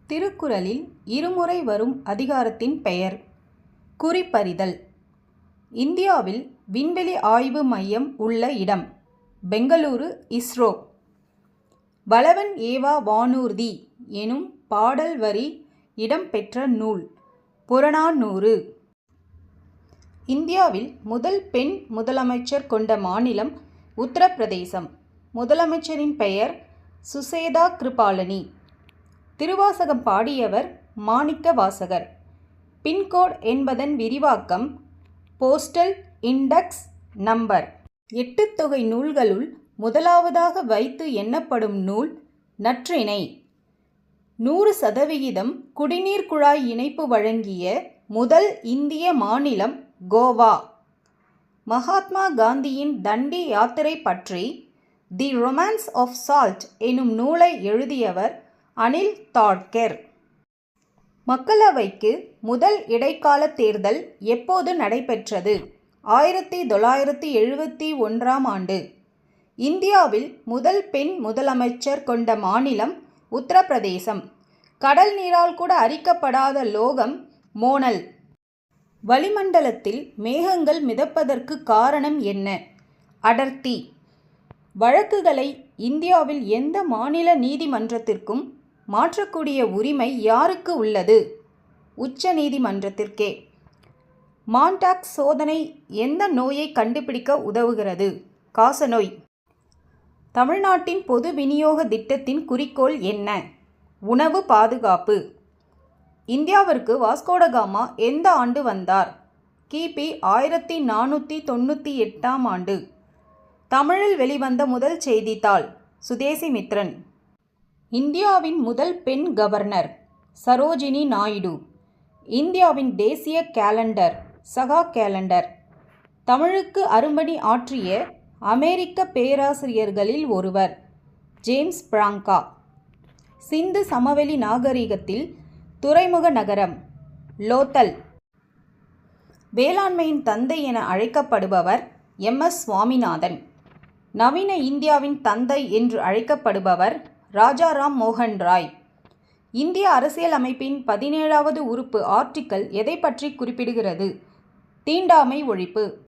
திருக்குறளில் இருமுறை வரும் அதிகாரத்தின் பெயர். குறிப்பறிதல். இந்தியாவில் விண்வெளி ஆய்வு மையம் உள்ள இடம். பெங்களூரு, இஸ்ரோ. வளவன் ஏவா வானூர்தி எனும் பாடல் வரி இடம்பெற்ற நூல். புறநானூறு. இந்தியாவில் முதல் பெண் முதலமைச்சர் கொண்ட மாநிலம் உத்தரப்பிரதேசம். முதலமைச்சரின் பெயர் சுசேதா கிருபாலனி. திருவாசகம் பாடியவர் மாணிக்கவாசகர். பின்கோட் என்பதன் விரிவாக்கம் போஸ்டல் இண்டெக்ஸ் நம்பர். 8 தொகை நூல்களுள் முதலாவதாக வைத்து எண்ணப்படும் நூல் நற்றிணை. 100% குடிநீர் குழாய் இணைப்பு வழங்கிய முதல் இந்திய மாநிலம் கோவா. மகாத்மா காந்தியின் தண்டி யாத்திரை பற்றி தி ரொமான்ஸ் ஆஃப் சால்ட் எனும் நூலை எழுதியவர் அனில் தாட்கர். மக்களவைக்கு முதல் இடைக்கால தேர்தல் எப்போது நடைபெற்றது? 1971ஆம் ஆண்டு. இந்தியாவில் முதல் பெண் முதலமைச்சர் கொண்ட மாநிலம் உத்தரப்பிரதேசம். கடல் நீரால் கூட அரிக்கப்படாத லோகம் மோனல். வளிமண்டலத்தில் மேகங்கள் மிதப்பதற்கு காரணம் என்ன? அடர்த்தி. வழக்குகளை இந்தியாவில் எந்த மாநில நீதிமன்றத்திற்கும் மாற்றக்கூடிய உரிமை யாருக்கு உள்ளது? உச்ச நீதிமன்றத்திற்கே. மான்டாக்ஸ் சோதனை எந்த நோயை கண்டுபிடிக்க உதவுகிறது? காசநோய். தமிழ்நாட்டின் பொது விநியோக திட்டத்தின் குறிக்கோள் என்ன? உணவு பாதுகாப்பு. இந்தியாவிற்கு வாஸ்கோடகாமா எந்த ஆண்டு வந்தார்? கிபி 1498ஆம் ஆண்டு. தமிழில் வெளிவந்த முதல் செய்தித்தாள் சுதேசிமித்ரன். இந்தியாவின் முதல் பெண் கவர்னர் சரோஜினி நாயுடு. இந்தியாவின் தேசிய கேலண்டர் சகா கேலண்டர். தமிழுக்கு அரும்பணி ஆற்றிய அமெரிக்க பேராசிரியர்களில் ஒருவர் ஜேம்ஸ் பிராங்கா. சிந்து சமவெளி நாகரிகத்தில் துறைமுக நகரம் லோத்தல். வேளாண்மையின் தந்தை என அழைக்கப்படுபவர் MS சுவாமிநாதன். நவீன இந்தியாவின் தந்தை என்று அழைக்கப்படுபவர் ராஜாராம் மோகன் ராய். இந்திய அரசியல் அமைப்பின் 17வது உறுப்பு ஆர்டிக்கல் எதை பற்றி குறிப்பிடுகிறது? தீண்டாமை ஒழிப்பு.